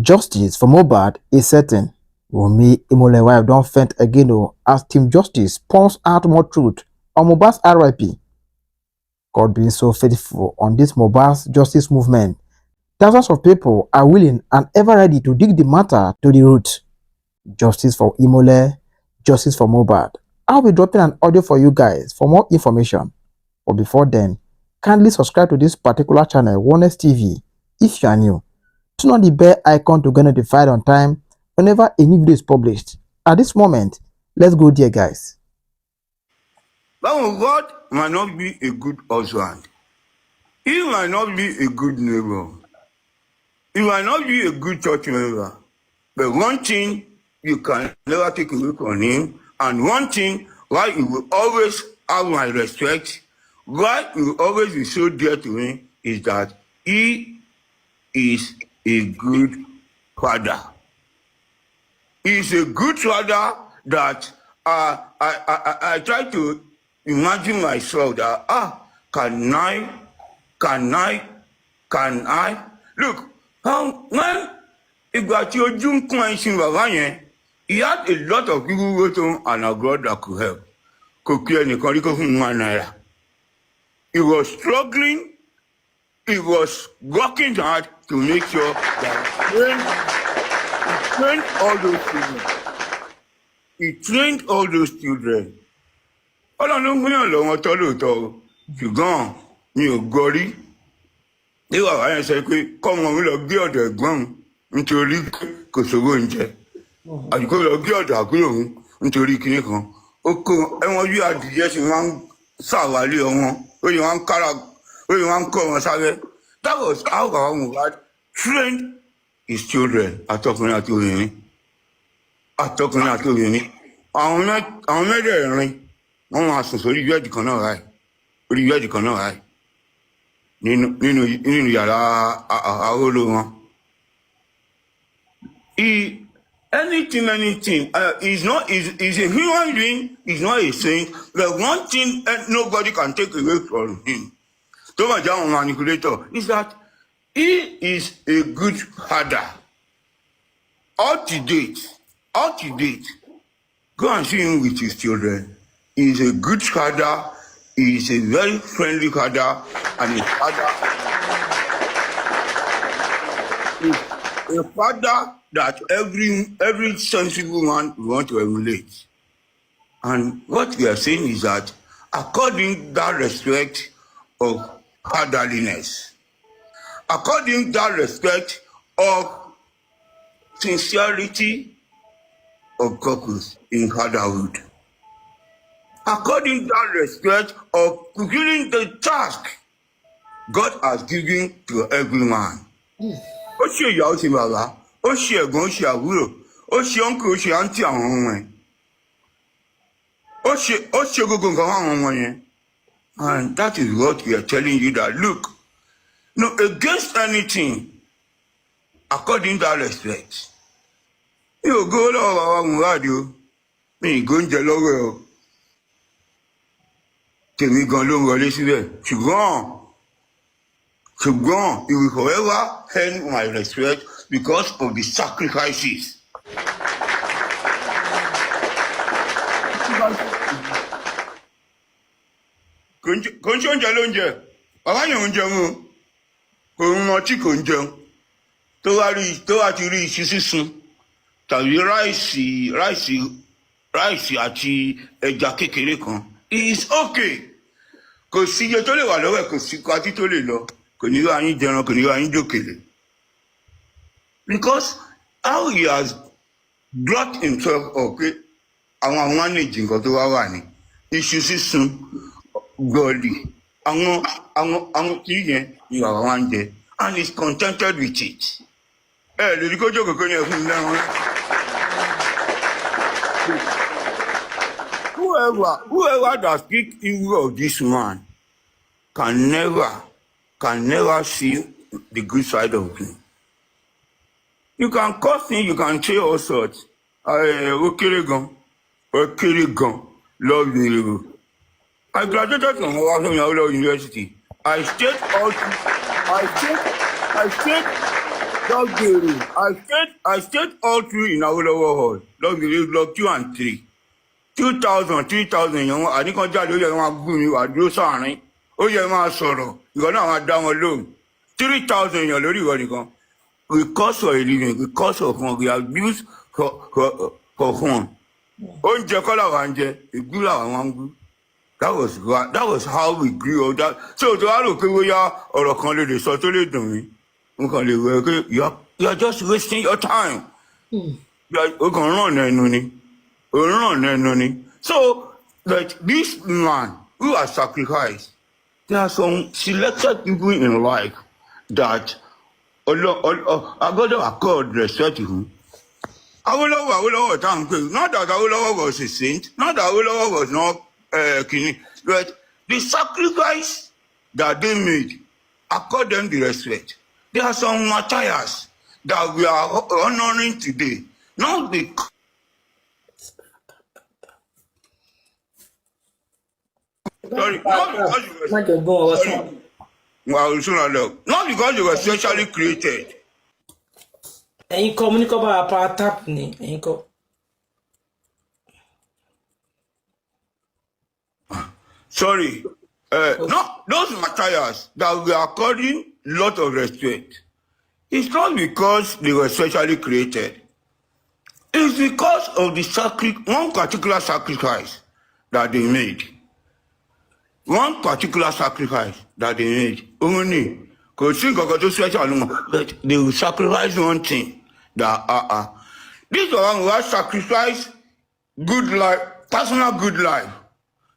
Justice for mohbad is certain. WUNMI Imole wife don faint again as Team Justice pours out more truth on Mohbad's RIP. God being so faithful on this Mohbad's justice movement, thousands of people are willing and ever ready to dig the matter to the root. Justice for Imole, justice for Mohbad. I'll be dropping an audio for you guys for more information. But before then, kindly subscribe to this particular channel, WUNMI TV, if you are new. Turn on the bell icon to get notified on time whenever a new video is published. At this moment, let's go there, guys. But God might not be a good husband. He might not be a good neighbor. He might not be a good church member. But one thing you can never take away from him, and one thing why he will always have my respect, why he will always be so dear to me, is that he is a good father. He is a good father that I try to imagine myself that can I look when ìgbà tí ojú ń kún ẹṣin bàbá yẹn, he had a lot of people who wrote him an abroad that could help. Kò kí ẹnìkan rí kó fún ₦1. He was struggling. He was working hard to make sure that he trained all those children. He trained all those children. Ọlọ́run ló ń gbìyànjú lọ́wọ́ tọ́ lóòótọ́ o, ṣùgbọ́n mi ò gbọ́ rí. Ní bàbá yẹn sọ pé kọ́mọ mi lọ gbé ọ̀dọ̀ ẹ̀gbọ́n òun nítorí kò sówó oúnjẹ. Àdìgbò lọ gbé ọ̀dọ̀ àbúrò òun nítorí kinní kan. Ó kó ẹwọn bí adìyẹ ṣe máa ń ṣàwálé ọmọ, ó yẹ wọn ń kọ́ wọn sábẹ́. That was how Baba Mohbad trained his children, àtọkùnrin àti obìnrin. Àtọkùnrin àti obìnrin. Àwọn mẹ́rẹ̀ẹ̀rin wọ́n máa sùn sórí bẹ́ẹ̀dì kan náà ráì. Orí bẹ́ẹ̀dì kan náà ráì. Nínú yàrá àhóló wọn. Anything. He's a human being. He's not a saint. The one thing nobody can take away from him, Thomas John manipulator, is that he is a good father. Up to date, go and see him with his children. He is a good father. He is a very friendly father, and a father that every sensible man will want to emulate. And what we are saying is that according to that respect of fatherliness, according to that respect of sincerity of purpose in fatherhood, according to that respect of fulfilling the task God has given to every man. Ó ṣe ìyá, ó ṣe bàbá, ó ṣe ẹ̀gbọ́n, ó ṣe àbúrò, ó ṣe uncle, ó ṣe aunty àwọn ọmọ ẹ̀. Ó ṣe gbogbo nǹkan fún àwọn ọmọ yẹn. And that is what we are telling you, that look, no, against anything, according to that respect. Mi ò gbówó lọ́wọ́ Baba Mohbad o, mi ì gbóúnjẹ lọ́wọ́ ẹ̀ o. Tèmi gan ló ń wọlé síbẹ̀. Ṣùgbọ́n he will forever earn my respect because of the sacrifices. Kò ń ṣe oúnjẹ lóúnjẹ, bàbá yẹn ń jẹun o, kò ń rántí kò ń jẹun. Tó wá ti rí iṣu sísun tàbí ráìsì àti ẹja kékeré kan, it is okay. Kò sí iye tó lè wà lọ́wọ́ ẹ̀, kò sí kwatí tó lè lọ, kò ní wá yín jẹran, kò ní wá yín jókèlè. Because how he has brought himself up, pé àwọn manage nǹkan tó wà ní iṣu sísun gọ́ọ̀lì, àwọn kìí yẹn ni bàbá wa ń jẹ, and is contented with it. Lè rí kó jókòó kó ní ẹkún mi lẹ́wọ̀n. Whoever that speaks evil of this man can never see the good side of him. You can curse him, you can say all sorts. Ó kéré gan, love you. I graduated from University. I stayed Lọ́gìrì, I stayed all through in Awolowo Hall. Lọ́gìrì lọ 2 and 3. 2,000, 3,000 èèyàn wọn àníkan jáde ó yẹ máa gún mi wà dúró sáàrin. Ó yẹ máa sọ̀rọ̀. Ìwọ náà máa dá wọn lóhùn. 3,000 èèyàn lórí ìwọ nìkan. We cost for a living, we cost for fun, we abuse for fun. Oúnjẹ kọ́ làwọn ń jẹ, ìgbú làwọn máa ń gbú. That was how we grew up. So tó wá rò pé bóyá ọ̀rọ̀ kan lè sọ tó lè dùn mí. Mo kàn lè wẹ̀ pé you're just wasting your time. O kàn ràn ẹnu ni. O ràn ẹnu ni. So like this man who has sacrificed, there are some selected people in life that agbọ́dọ̀ accord respect to him. Awolowo tá à ń pè, not that Awolowo was a saint, not that Awolowo was not kini, but the sacrifice that they made, accord them the respect. There are some martyrs that we are honoring today, not because sorry, not because you were sorry. Well, not because you were specially created. Ẹ̀yin kọ́ mo ní kọ́ bá wa pa tap ni ẹ̀yin kọ́. Sorry, not those martyrs that we are according lot of respect. It's not because they were specially created. It's because of the one particular sacrifice that they made. One particular sacrifice that they made. Only, because special, but they will sacrifice one thing that this one will sacrifice good life, personal good life,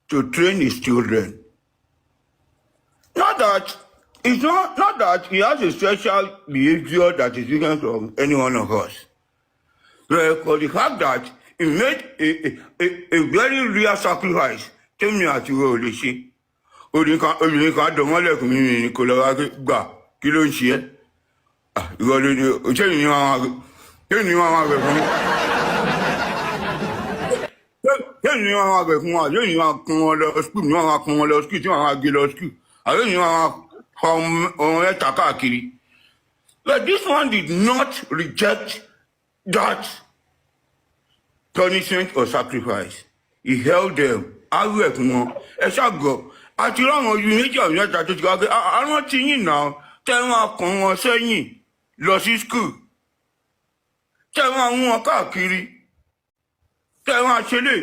to train his children. Not that he has a special behavior that is different from any one of us. But for the fact that he made a very real sacrifice, tell me at you will see. Obìnrin kan dọ̀mọ́lẹ̀kùn mi ní kò lọ́wọ́ gbà kí ló ń ṣe ẹ́? Ìwọ ló ní ṣé ní wọn máa gbẹ̀ fún ṣé ní wọn máa gbẹ̀ fún wọn àṣé ní wọn kún wọn lọ skul ní wọn máa kún wọn lọ skul tí wọn máa gé lọ skul àṣé ní wọn máa fa ọmọ ẹ̀ta káàkiri. But this one did not reject that punishment or sacrifice. He held them. Awẹ̀ fún wọn. Ẹ ṣàgọ̀. Àti ráwọn ojú méjì àwọn mẹ́ta tó ti wá pé àwọn ti yìn náà tẹ́ wọn kàn wọn sẹ́yìn lọ sí skul tẹ́ wọn mú wọn káàkiri tẹ́ wọn àṣẹlẹ̀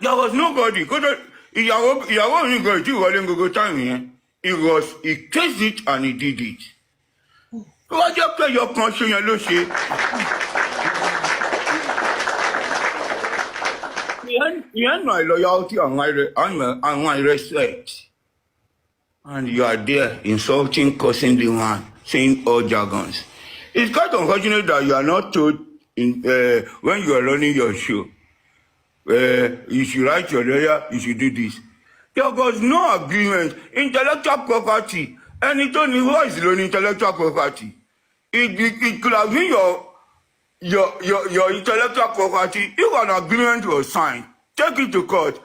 there was nobody kó tó ìyàwó mi gan ìtú ìwọlé gbogbo táìmù yẹn he tasted it and he did it. Tó wá jẹ́ pé ẹyọ kan ṣe yẹn ló ṣe. He had my loyalty and my respect. And you are there insulting, cursing the man, saying all jargons. It's quite unfortunate that you are not told when you are running your show. You should write your letter, you should do this. There was no agreement. Intellectual property. Any Tony voice on intellectual property. It could have been your intellectual property. If an agreement was signed, take it to court.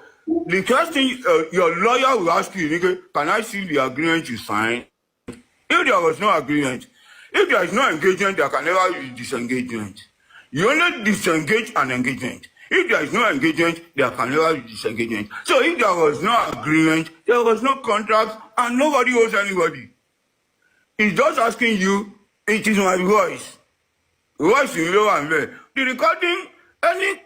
The first thing your lawyer will ask you, can I see the agreement you signed? If there was no agreement, if there is no engagement, there can never be disengagement. You only disengage an engagement. If there is no engagement, there can never be disengagement. So if there was no agreement, there was no contract, and nobody owes anybody. He's just asking you, it is my voice. Voice in low and there. The recording, any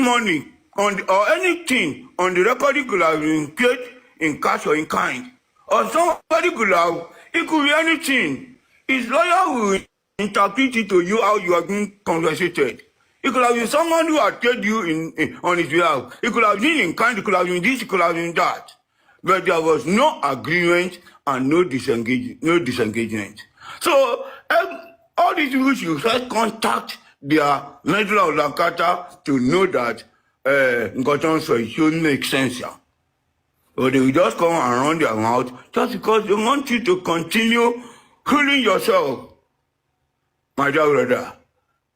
money or anything on the recording could have been paid in cash or in kind. Or somebody could have, it could be anything. His lawyer will interpret it to you how you are being compensated. It could have been someone who had paid you on his behalf. It could have been in kind, it could have been this, it could have been that. But there was no agreement and no disengagement. So all these people should first contact their medulla oblongata to know that it should make sense. Or they will just come and run their mouth just because they want you to continue killing yourself. My dear brother,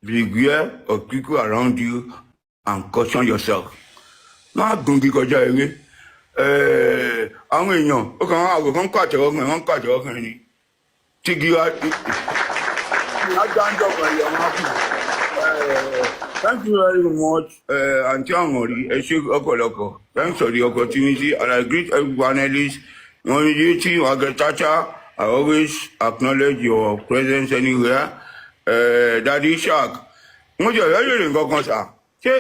beware of people around you and caution yourself. Má gùn bí kọjá eré. Àwọn èèyàn ó kàn án àwòrán kàtẹ́wọ́ kan ni. Tígi wá. Thank you very much, Auntie Amori. Thanks for the opportunity, and I greet every analyst. I always acknowledge your presence anywhere. Daddy Shark, mo jẹ́ ìrẹ́lẹ̀ rẹ̀ nǹkan kan sà. Ṣé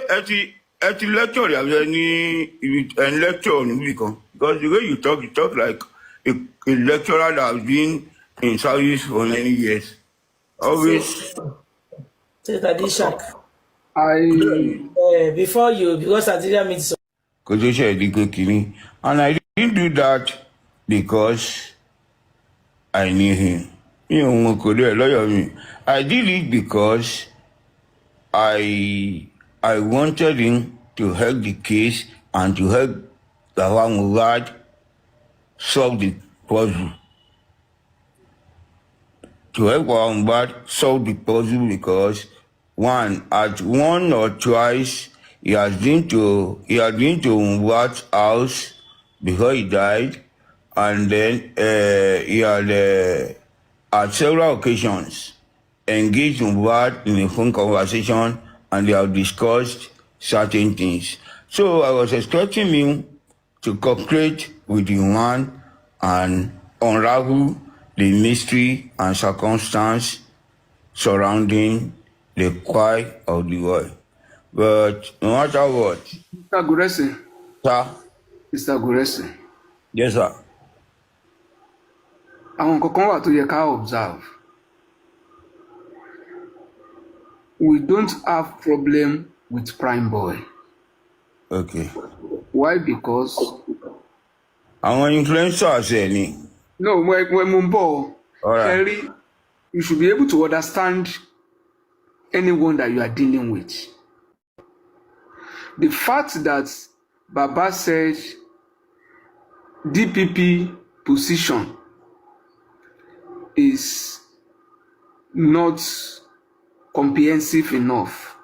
ẹ ti lecture rẹ̀ àbí ẹ ní lecture níbì kan? Because the way you talk like a lecturer that has been in service for many years. Always. Say Daddy Shark. I Before you, because I didn't meet so. And I didn't do that because I knew him. I did it because I wanted him to help the case and to help the mohbad solve the puzzle. To help mohbad solve the puzzle because one or twice he had been to mohbad's house before he died, and then he had at several occasions engaged mohbad in a phone conversation, and they have discussed certain things. So I was expecting him to cooperate with the man and unravel the mystery and circumstance surrounding the cry of the boy. But no matter what, Mr. Guresi. sir. Mr. Guresi. Yes, sir. Àwọn nǹkan kan wà tó yẹ ká observe. We don't have problem with Prime Boy. Okay. Why? Because Àwọn influencers ẹ̀ ni. no, when Mumbo, All right. Harry, you should be able to understand anyone that you are dealing with. The fact that Baba said DPP position is not comprehensive enough,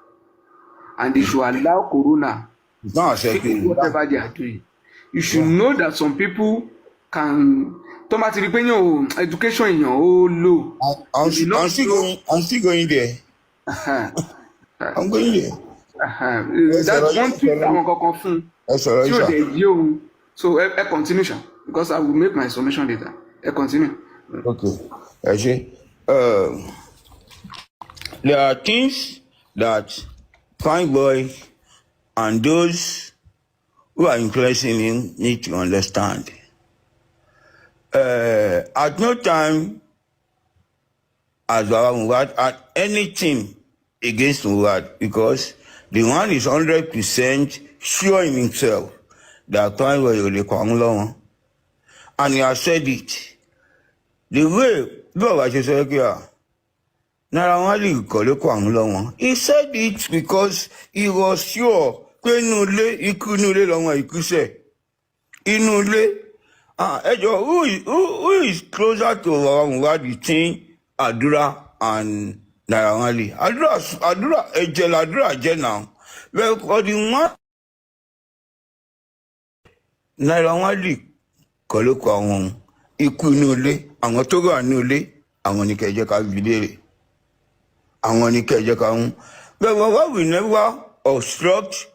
and they should allow Corona It's not to do accepting. whatever they are doing. You should know that some people can tomati ripenyo education èèyàn ó low. I'm still going there. I'm going there. That's one thing àwọn kankan fún tí ò dé yé òun. So ẹ continue sha, because I will make my submission later. Ẹ continue. Okay. Actually, there are things that Fine Boy and those who are influencing him need to understand. At no time has Baba Mohbad had anything against Mohbad, because the man is 100% sure in himself that Fine Boy will come along, and he has said it. The way Baba ṣe sọ pé Naira Marley kọ́ ló kọ́ àwọn lọ́wọ́. He said it because he was sure pé inú ilé ikú inú ilé lọ́wọ́ ikú sẹ̀. Inú ilé. Who is closer to Baba Mohbad between Adura and Naira Marley? Adura ẹ̀jẹ̀ now. Well, for the one Naira Marley kọ́ ló kọ́ àwọn ikú inú ilé, àwọn tó wà nínú ilé, àwọn ní kẹ́ jẹ́ ká bi léèrè. Àwọn ní kẹ́ jẹ́ ká mú. But Baba will never obstruct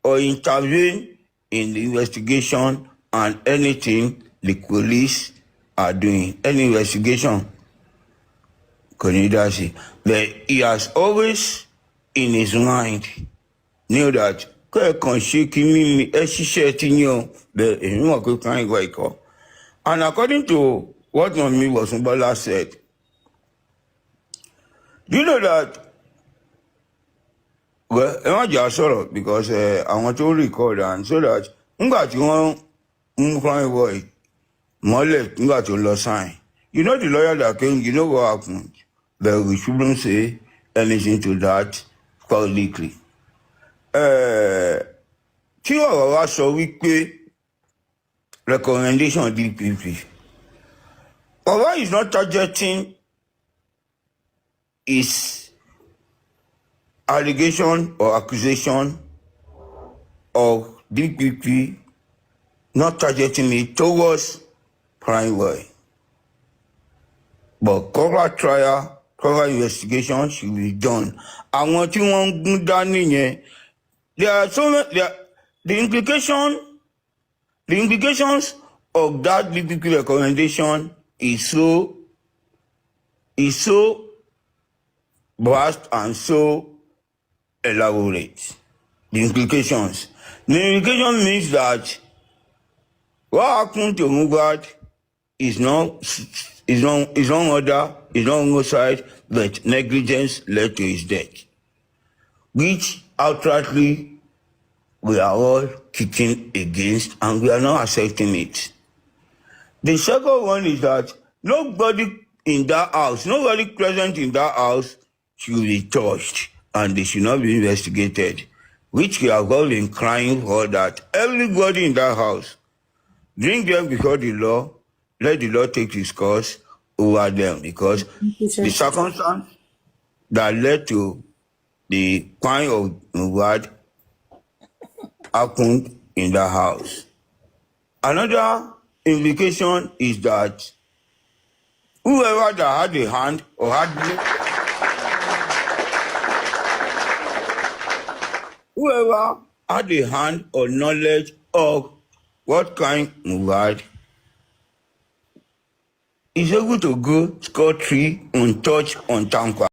or intervene in the investigation and anything the police are doing. Any investigation, kò ní dá sí. But he has always in his mind knew that kẹ́ẹ̀kan ṣe kí mímí ẹ ṣiṣẹ́ ti yín o, bẹ́ẹ̀ èmi mọ̀ pé kàn ìwà ìkọ́. And according to what Mami Bosunbola said, do you know that? Well, ẹ má jà sọ̀rọ̀ because I want to record, and so that nígbà tí wọ́n mú Prime Boy mọ́lẹ̀ nígbà tó lọ sign, you know the lawyer that came, you know what happened, but we shouldn't say anything to that publicly. Tí ọ̀rọ̀ wa sọ wípé recommendation DPP, Baba is not targeting his allegation or accusation of DPP, not targeting it towards Prime Boy. But cover trial Thorough investigation should be done. Àwọn tí wọ́n ń gún dání yẹn, there are so many, the implications of that DPP recommendation is so vast and so elaborate. The implication means that what happened to Mohbad is not homicide, but negligence led to his death, which outrightly we are all kicking against, and we are not accepting it. The second one is that nobody present in that house should be touched, and they should not be investigated, which we have all been crying for, that everybody in that house, bring them before the law, let the law take its course over them, because the circumstance that led to the crime of Mohbad happened in that house. Another implication is that whoever that had a hand or knowledge of what kind Mohbad is able to go scot-free, untouched, untampered.